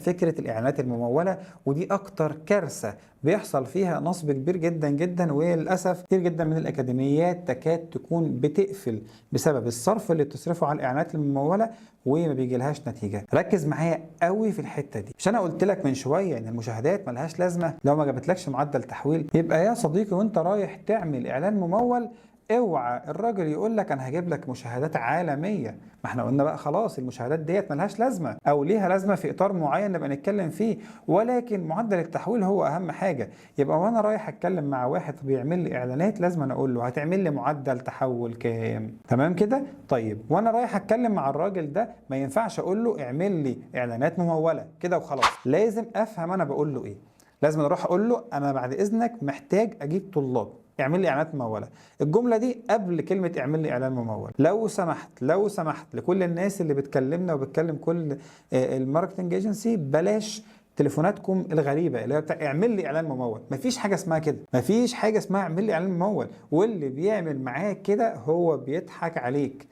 فكرة الإعلانات الممولة، ودي أكتر كارثة بيحصل فيها نصب كبير جدا جدا، وللأسف كتير جدا من الأكاديميات تكاد تكون بتقفل بسبب الصرف اللي بتصرفه على الإعلانات الممولة وما بيجيلهاش نتيجة. ركز معايا قوي في الحتة دي. مش أنا قلت لك من شوية إن المشاهدات ملهاش لازمة لو ما جابتلكش معدل تحويل؟ يبقى يا صديقي وأنت رايح تعمل إعلان ممول اوعى الراجل يقول لك انا هجيب لك مشاهدات عالميه. ما احنا قلنا بقى خلاص المشاهدات ديت ملهاش لازمه، او ليها لازمه في اطار معين نبقى نتكلم فيه، ولكن معدل التحويل هو اهم حاجه. يبقى وانا رايح اتكلم مع واحد بيعمل لي اعلانات لازم أنا اقول له هتعمل لي معدل تحول كام؟ تمام كده؟ طيب وانا رايح اتكلم مع الراجل ده ما ينفعش اقول له اعمل لي اعلانات مموله كده وخلاص، لازم افهم انا بقول له ايه. لازم اروح اقول له انا بعد اذنك محتاج اجيب طلاب، اعمل لي اعلانات مموله. الجمله دي قبل كلمه اعمل لي اعلان ممول. لو سمحت لو سمحت لكل الناس اللي بتكلمنا وبتكلم كل الماركتنج ايجنسي، بلاش تليفوناتكم الغريبه اللي هي بتاع اعمل لي اعلان ممول. مفيش حاجه اسمها كده، مفيش حاجه اسمها اعمل لي اعلان ممول، واللي بيعمل معاك كده هو بيضحك عليك.